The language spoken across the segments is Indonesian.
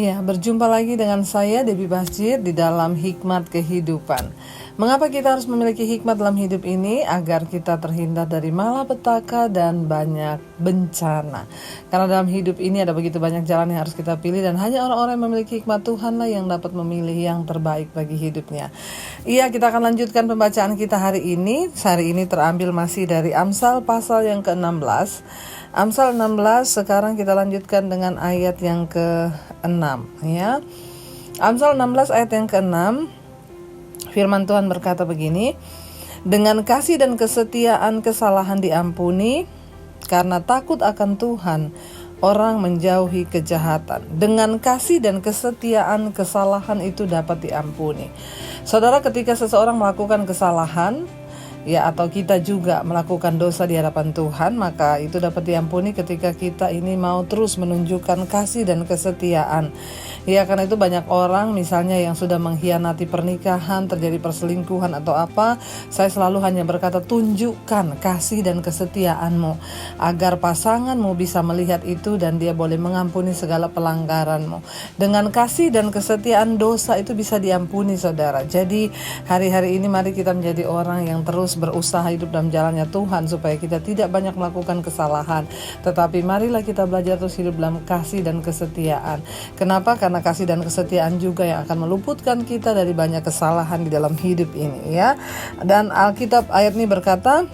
Iya, berjumpa lagi dengan saya Debbie Basjid di dalam Hikmat Kehidupan. Mengapa kita harus memiliki hikmat dalam hidup ini? Agar kita terhindar dari malapetaka dan banyak bencana. Karena dalam hidup ini ada begitu banyak jalan yang harus kita pilih, dan hanya orang-orang yang memiliki hikmat Tuhanlah yang dapat memilih yang terbaik bagi hidupnya. Iya, kita akan lanjutkan pembacaan kita hari ini. Hari ini terambil masih dari Amsal pasal yang ke-16. Amsal 16, sekarang kita lanjutkan dengan ayat yang ke-6 ya. Amsal 16 ayat yang ke-6, firman Tuhan berkata begini: dengan kasih dan kesetiaan kesalahan diampuni, karena takut akan Tuhan orang menjauhi kejahatan. Dengan kasih dan kesetiaan kesalahan itu dapat diampuni. Saudara, ketika seseorang melakukan kesalahan, ya, atau kita juga melakukan dosa di hadapan Tuhan, maka itu dapat diampuni ketika kita ini mau terus menunjukkan kasih dan kesetiaan. Ya, karena itu banyak orang misalnya yang sudah mengkhianati pernikahan, terjadi perselingkuhan atau apa, saya selalu hanya berkata, tunjukkan kasih dan kesetiaanmu agar pasanganmu bisa melihat itu dan dia boleh mengampuni segala pelanggaranmu. Dengan kasih dan kesetiaan dosa itu bisa diampuni, saudara. Jadi hari-hari ini mari kita menjadi orang yang terus berusaha hidup dalam jalannya Tuhan, supaya kita tidak banyak melakukan kesalahan, tetapi marilah kita belajar terus hidup dalam kasih dan kesetiaan. Kenapa? Karena kasih dan kesetiaan juga yang akan meluputkan kita dari banyak kesalahan di dalam hidup ini ya. Dan Alkitab ayat ini berkata,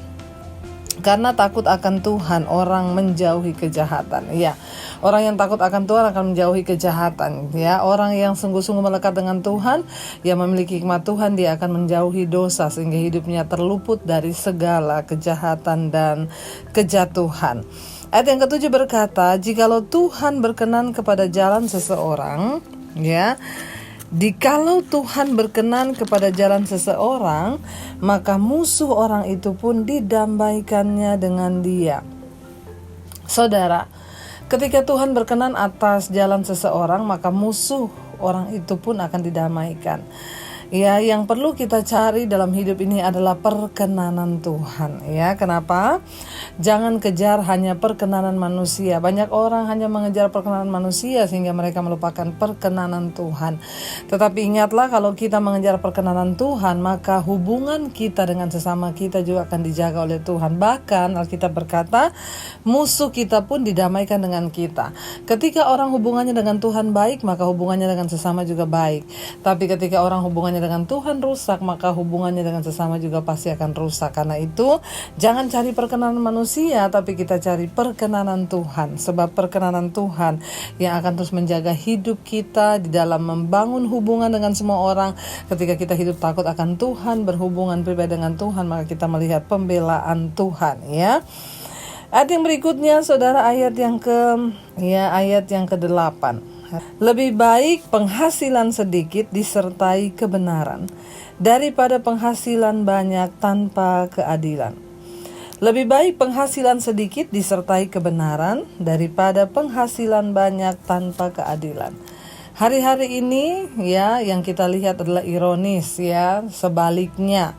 karena takut akan Tuhan orang menjauhi kejahatan. Ya, orang yang takut akan Tuhan akan menjauhi kejahatan. Ya, orang yang sungguh-sungguh melekat dengan Tuhan, yang memiliki hikmat Tuhan, dia akan menjauhi dosa sehingga hidupnya terluput dari segala kejahatan dan kejatuhan. Ayat yang ke-7 berkata, jikalau Tuhan berkenan kepada jalan seseorang, ya, jikalau Tuhan berkenan kepada jalan seseorang, maka musuh orang itu pun didamaikannya dengan dia. Saudara, ketika Tuhan berkenan atas jalan seseorang, maka musuh orang itu pun akan didamaikan. Ya, yang perlu kita cari dalam hidup ini adalah perkenanan Tuhan. Ya, kenapa? Jangan kejar hanya perkenanan manusia. Banyak orang hanya mengejar perkenanan manusia sehingga mereka melupakan perkenanan Tuhan. Tetapi ingatlah, kalau kita mengejar perkenanan Tuhan, maka hubungan kita dengan sesama kita juga akan dijaga oleh Tuhan. Bahkan Alkitab berkata, musuh kita pun didamaikan dengan kita. Ketika orang hubungannya dengan Tuhan baik, maka hubungannya dengan sesama juga baik. Tapi ketika orang hubungannya dengan Tuhan rusak, maka hubungannya dengan sesama juga pasti akan rusak. Karena itu, jangan cari perkenanan manusia, tapi kita cari perkenanan Tuhan. Sebab perkenanan Tuhan yang akan terus menjaga hidup kita di dalam membangun hubungan dengan semua orang. Ketika kita hidup takut akan Tuhan, berhubungan pribadi dengan Tuhan, maka kita melihat pembelaan Tuhan, ya. Ayat yang berikutnya, saudara, ayat yang ke-8. Lebih baik penghasilan sedikit disertai kebenaran daripada penghasilan banyak tanpa keadilan. Lebih baik penghasilan sedikit disertai kebenaran daripada penghasilan banyak tanpa keadilan. Hari-hari ini ya, yang kita lihat adalah ironis ya, sebaliknya.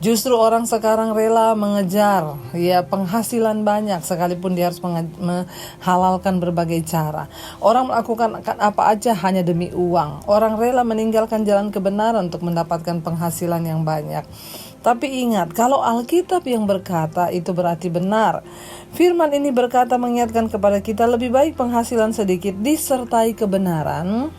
Justru orang sekarang rela mengejar ya penghasilan banyak, sekalipun dia harus menghalalkan berbagai cara. Orang melakukan apa aja hanya demi uang. Orang rela meninggalkan jalan kebenaran untuk mendapatkan penghasilan yang banyak. Tapi ingat, kalau Alkitab yang berkata itu berarti benar. Firman ini berkata, mengingatkan kepada kita, lebih baik penghasilan sedikit disertai kebenaran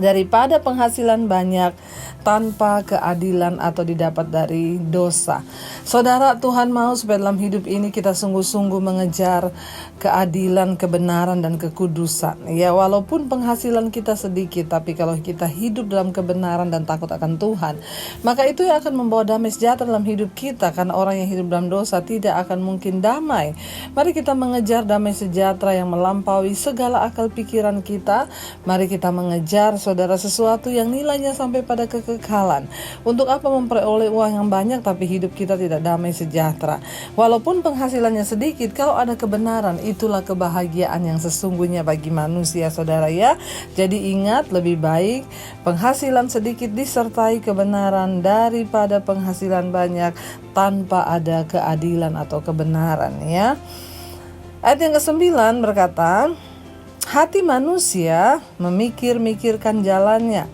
daripada penghasilan banyak tanpa keadilan atau didapat dari dosa. Saudara, Tuhan mau supaya dalam hidup ini kita sungguh-sungguh mengejar keadilan, kebenaran, dan kekudusan. Ya, walaupun penghasilan kita sedikit, tapi kalau kita hidup dalam kebenaran dan takut akan Tuhan, maka itu yang akan membawa damai sejahtera dalam hidup kita. Karena orang yang hidup dalam dosa tidak akan mungkin damai. Mari kita mengejar damai sejahtera yang melampaui segala akal pikiran kita. Mari kita mengejar, saudara, sesuatu yang nilainya sampai pada kekekalan. Untuk apa memperoleh uang yang banyak tapi hidup kita tidak damai sejahtera? Walaupun penghasilannya sedikit, kalau ada kebenaran, itulah kebahagiaan yang sesungguhnya bagi manusia, saudara ya. Jadi ingat, lebih baik penghasilan sedikit disertai kebenaran daripada penghasilan banyak tanpa ada keadilan atau kebenaran ya. Ayat yang ke-9 berkata, Hati manusia memikir-mikirkan jalannya,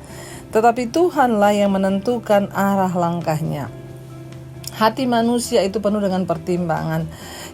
tetapi Tuhanlah yang menentukan arah langkahnya. Hati manusia itu penuh dengan pertimbangan.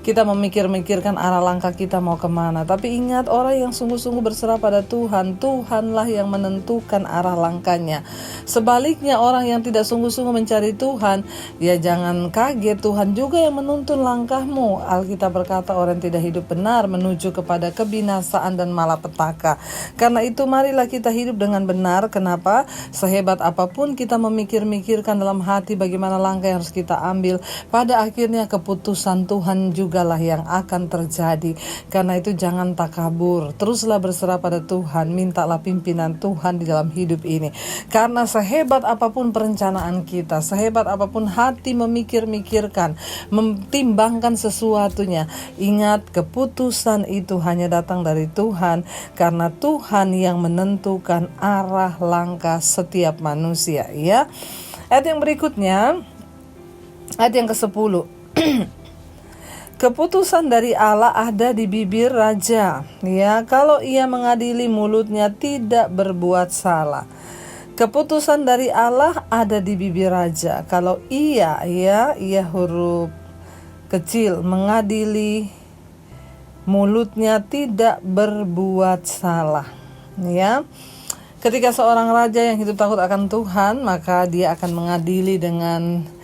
Kita memikir-mikirkan arah langkah kita mau kemana. Tapi ingat, orang yang sungguh-sungguh berserah pada Tuhan, Tuhanlah yang menentukan arah langkahnya. Sebaliknya, orang yang tidak sungguh-sungguh mencari Tuhan, ya jangan kaget, Tuhan juga yang menuntun langkahmu. Alkitab berkata, orang yang tidak hidup benar menuju kepada kebinasaan dan malapetaka. Karena itu marilah kita hidup dengan benar. Kenapa? Sehebat apapun kita memikir-mikirkan dalam hati bagaimana langkah yang harus kita ambil, pada akhirnya keputusan Tuhan jugalah yang akan terjadi. Karena itu jangan takabur, teruslah berserah pada Tuhan, mintalah pimpinan Tuhan di dalam hidup ini. Karena sehebat apapun perencanaan kita, sehebat apapun hati memikir-mikirkan, memtimbangkan sesuatunya, ingat keputusan itu hanya datang dari Tuhan, karena Tuhan yang menentukan arah langkah setiap manusia, ya. Ayat yang berikutnya, ayat yang ke-10. Keputusan dari Allah ada di bibir raja, ya, kalau ia mengadili mulutnya tidak berbuat salah. Keputusan dari Allah ada di bibir raja, kalau ia huruf kecil, mengadili mulutnya tidak berbuat salah, ya. Ketika seorang raja yang hidup takut akan Tuhan, maka dia akan mengadili dengan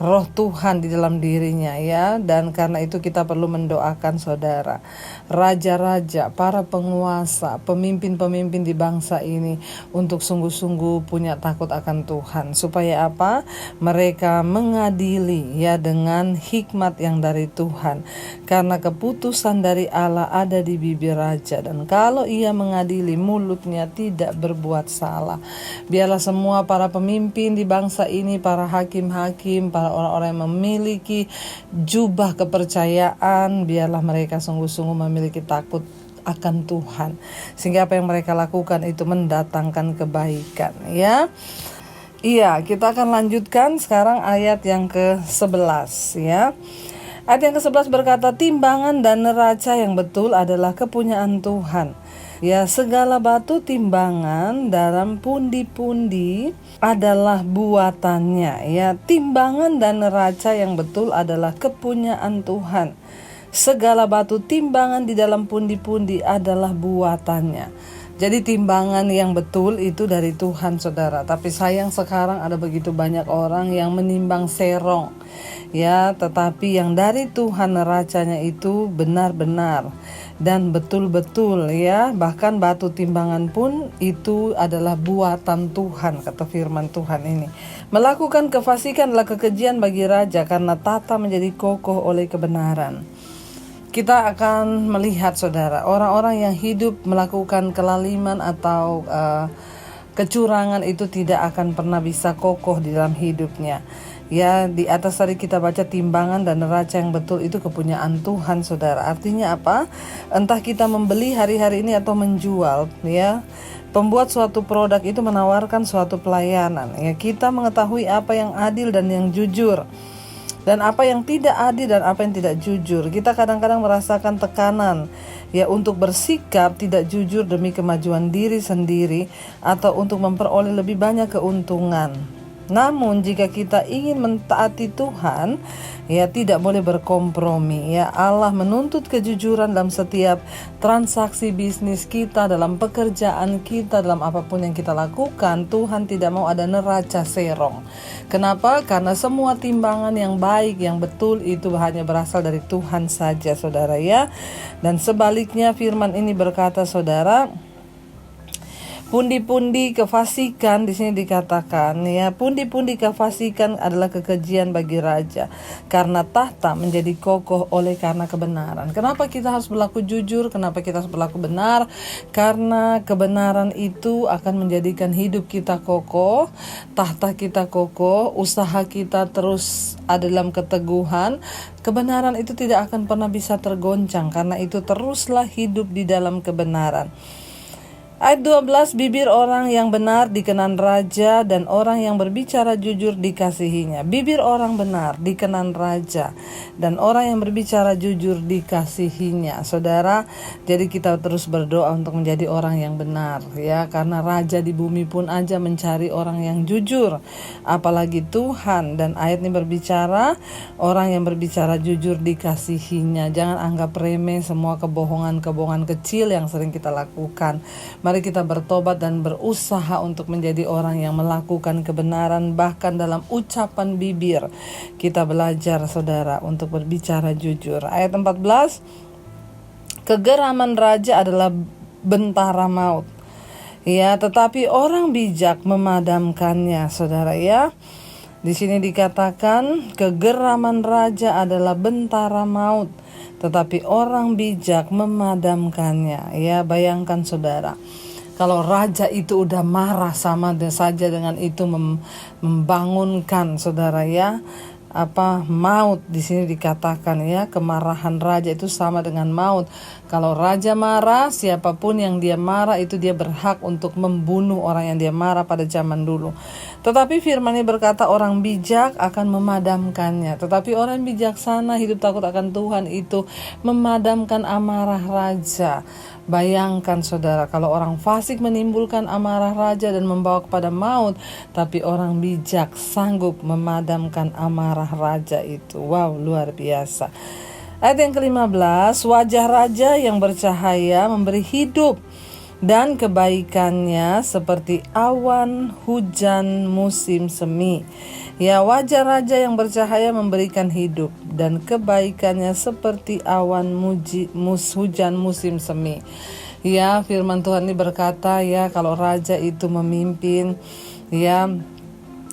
Roh Tuhan di dalam dirinya, ya. Dan karena itu kita perlu mendoakan saudara, raja-raja, para penguasa, pemimpin-pemimpin di bangsa ini untuk sungguh-sungguh punya takut akan Tuhan. Supaya apa? Mereka mengadili, ya, dengan hikmat yang dari Tuhan. Karena keputusan dari Allah ada di bibir raja, dan kalau ia mengadili mulutnya tidak berbuat salah. Biarlah semua para pemimpin di bangsa ini, para hakim-hakim, para orang-orang yang memiliki jubah kepercayaan, biarlah mereka sungguh-sungguh memiliki takut akan Tuhan, sehingga apa yang mereka lakukan itu mendatangkan kebaikan, ya. Iya, kita akan lanjutkan sekarang ayat yang ke-11, ya. Ayat yang ke-11 berkata, timbangan dan neraca yang betul adalah kepunyaan Tuhan. Ya, segala batu timbangan dalam pundi-pundi adalah buatannya. Ya, timbangan dan neraca yang betul adalah kepunyaan Tuhan. Segala batu timbangan di dalam pundi-pundi adalah buatannya. Jadi timbangan yang betul itu dari Tuhan, saudara. Tapi sayang sekarang ada begitu banyak orang yang menimbang serong, ya. Tetapi yang dari Tuhan neracanya itu benar-benar dan betul-betul, ya. Bahkan batu timbangan pun itu adalah buatan Tuhan, kata firman Tuhan ini. Melakukan kefasikan adalah kekejian bagi raja, karena tata menjadi kokoh oleh kebenaran. Kita akan melihat, saudara, orang-orang yang hidup melakukan kelaliman atau kecurangan itu tidak akan pernah bisa kokoh di dalam hidupnya. Ya, di atas tadi kita baca timbangan dan neraca yang betul itu kepunyaan Tuhan, saudara. Artinya apa? Entah kita membeli hari-hari ini atau menjual, ya. Pembuat suatu produk itu menawarkan suatu pelayanan. Ya, kita mengetahui apa yang adil dan yang jujur, dan apa yang tidak adil dan apa yang tidak jujur. Kita kadang-kadang merasakan tekanan, ya, untuk bersikap tidak jujur demi kemajuan diri sendiri atau untuk memperoleh lebih banyak keuntungan. Namun jika kita ingin mentaati Tuhan, ya, tidak boleh berkompromi, ya. Allah menuntut kejujuran dalam setiap transaksi bisnis kita, dalam pekerjaan kita, dalam apapun yang kita lakukan. Tuhan tidak mau ada neraca serong. Kenapa? Karena semua timbangan yang baik, yang betul itu hanya berasal dari Tuhan saja, saudara, ya. Dan sebaliknya firman ini berkata, saudara, pundi-pundi kefasikan di sini dikatakan, ya, pundi-pundi kefasikan adalah kekejian bagi raja, karena tahta menjadi kokoh oleh karena kebenaran. Kenapa kita harus berlaku jujur? Kenapa kita harus berlaku benar? Karena kebenaran itu akan menjadikan hidup kita kokoh, tahta kita kokoh, usaha kita terus ada dalam keteguhan. Kebenaran itu tidak akan pernah bisa tergoncang, karena itu teruslah hidup di dalam kebenaran. Ayat 12, bibir orang yang benar dikenan raja dan orang yang berbicara jujur dikasihinya. Bibir orang benar dikenan raja dan orang yang berbicara jujur dikasihinya. Saudara, jadi kita terus berdoa untuk menjadi orang yang benar ya, karena raja di bumi pun aja mencari orang yang jujur, apalagi Tuhan. Dan ayat ini berbicara orang yang berbicara jujur dikasihinya. Jangan anggap remeh semua kebohongan-kebohongan kecil yang sering kita lakukan. Mari kita bertobat dan berusaha untuk menjadi orang yang melakukan kebenaran, bahkan dalam ucapan bibir. Kita belajar, saudara, untuk berbicara jujur. Ayat 14, kegeraman raja adalah bentara maut. Ya, tetapi orang bijak memadamkannya, saudara ya. Di sini dikatakan kegeraman raja adalah bentara maut, tetapi orang bijak memadamkannya. Ya, bayangkan saudara, kalau raja itu udah marah sama saja dengan itu membangunkan, saudara ya, maut. Di sini dikatakan ya, kemarahan raja itu sama dengan maut. Kalau raja marah, siapapun yang dia marah itu dia berhak untuk membunuh orang yang dia marah pada zaman dulu. Tetapi firman ini berkata orang bijak akan memadamkannya. Tetapi orang bijaksana hidup takut akan Tuhan itu memadamkan amarah raja. Bayangkan saudara, kalau orang fasik menimbulkan amarah raja dan membawa kepada maut, tapi orang bijak sanggup memadamkan amarah raja itu. Wow, luar biasa. Ayat yang ke-15, wajah raja yang bercahaya memberi hidup dan kebaikannya seperti awan hujan musim semi. Ya, wajah raja yang bercahaya memberikan hidup dan kebaikannya seperti awan hujan musim semi. Ya, firman Tuhan ini berkata ya, kalau raja itu memimpin ya,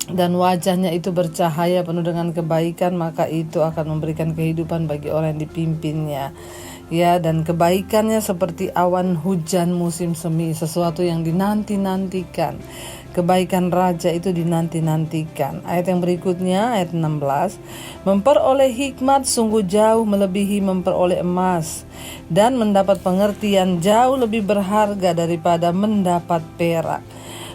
dan wajahnya itu bercahaya penuh dengan kebaikan, maka itu akan memberikan kehidupan bagi orang yang dipimpinnya. Ya, dan kebaikannya seperti awan hujan musim semi, sesuatu yang dinanti-nantikan. Kebaikan raja itu dinanti-nantikan. Ayat yang berikutnya, ayat 16, memperoleh hikmat sungguh jauh melebihi memperoleh emas, dan mendapat pengertian jauh lebih berharga daripada mendapat perak.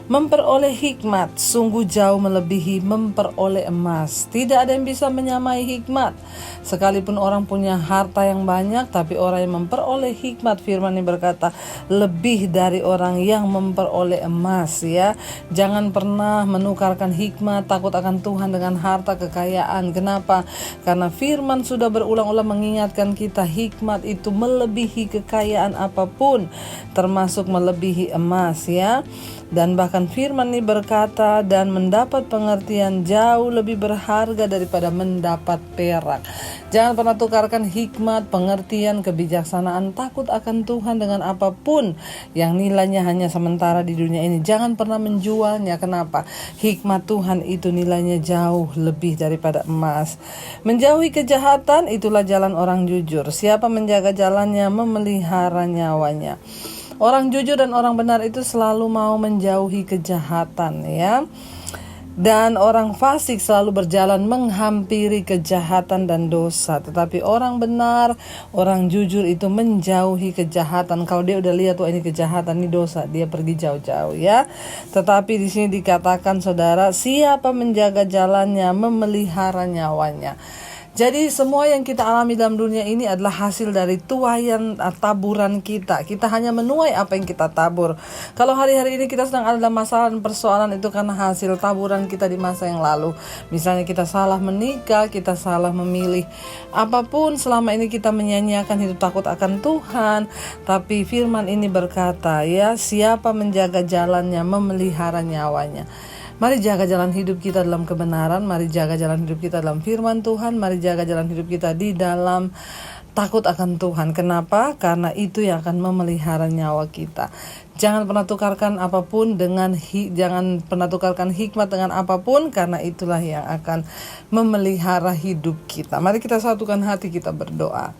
Memperoleh hikmat sungguh jauh melebihi memperoleh emas. Tidak ada yang bisa menyamai hikmat. Sekalipun orang punya harta yang banyak, tapi orang yang memperoleh hikmat, firman ini berkata, lebih dari orang yang memperoleh emas ya. Jangan pernah menukarkan hikmat, takut akan Tuhan dengan harta kekayaan. Kenapa? Karena firman sudah berulang-ulang mengingatkan kita, hikmat itu melebihi kekayaan apapun, termasuk melebihi emas ya. Dan bahkan firman ini berkata, dan mendapat pengertian jauh lebih berharga daripada mendapat perak. Jangan pernah tukarkan hikmat, pengertian, kebijaksanaan, takut akan Tuhan dengan apapun yang nilainya hanya sementara di dunia ini. Jangan pernah menjualnya. Kenapa? Hikmat Tuhan itu nilainya jauh lebih daripada emas. Menjauhi kejahatan, itulah jalan orang jujur. Siapa menjaga jalannya memelihara nyawanya. Orang jujur dan orang benar itu selalu mau menjauhi kejahatan ya. Dan orang fasik selalu berjalan menghampiri kejahatan dan dosa. Tetapi orang benar, orang jujur itu menjauhi kejahatan. Kalau dia udah lihat tuh ini kejahatan, ini dosa, dia pergi jauh-jauh ya. Tetapi di sini dikatakan saudara, siapa menjaga jalannya memelihara nyawanya. Jadi semua yang kita alami dalam dunia ini adalah hasil dari tuaian taburan kita. Kita hanya menuai apa yang kita tabur. Kalau hari-hari ini kita sedang ada masalah dan persoalan, itu karena hasil taburan kita di masa yang lalu. Misalnya kita salah menikah, kita salah memilih. Apapun selama ini kita menyanyiakan hidup takut akan Tuhan. Tapi firman ini berkata ya, siapa menjaga jalannya memelihara nyawanya. Mari jaga jalan hidup kita dalam kebenaran. Mari jaga jalan hidup kita dalam firman Tuhan. Mari jaga jalan hidup kita di dalam takut akan Tuhan. Kenapa? Karena itu yang akan memelihara nyawa kita. Jangan pernah tukarkan apapun dengan jangan pernah tukarkan hikmat dengan apapun, karena itulah yang akan memelihara hidup kita. Mari kita satukan hati, kita berdoa.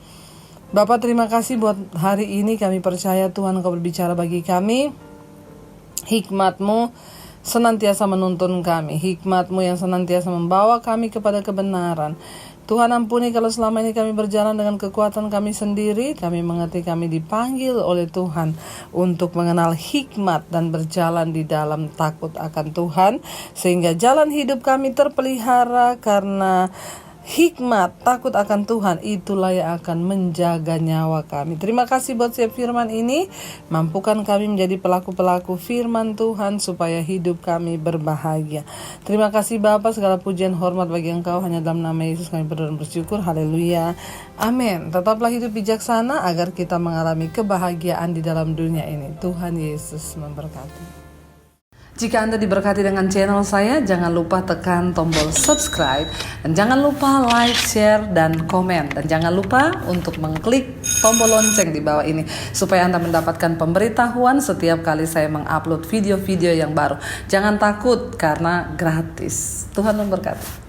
Bapa, terima kasih buat hari ini. Kami percaya Tuhan Engkau berbicara bagi kami. Hikmat-Mu senantiasa menuntun kami, hikmat-Mu yang senantiasa membawa kami kepada kebenaran. Tuhan ampuni kalau selama ini kami berjalan dengan kekuatan kami sendiri. Kami mengerti kami dipanggil oleh Tuhan untuk mengenal hikmat dan berjalan di dalam takut akan Tuhan, sehingga jalan hidup kami terpelihara karena hikmat, takut akan Tuhan, itulah yang akan menjaga nyawa kami. Terima kasih buat setiap firman ini. Mampukan kami menjadi pelaku-pelaku firman Tuhan supaya hidup kami berbahagia. Terima kasih Bapa, segala pujian hormat bagi Engkau. Hanya dalam nama Yesus kami berdoa dan bersyukur. Haleluya. Amin. Tetaplah hidup bijaksana agar kita mengalami kebahagiaan di dalam dunia ini. Tuhan Yesus memberkati. Jika Anda diberkati dengan channel saya, jangan lupa tekan tombol subscribe, dan jangan lupa like, share, dan komen, dan jangan lupa untuk mengklik tombol lonceng di bawah ini supaya Anda mendapatkan pemberitahuan setiap kali saya mengupload video-video yang baru. Jangan takut karena gratis. Tuhan memberkati.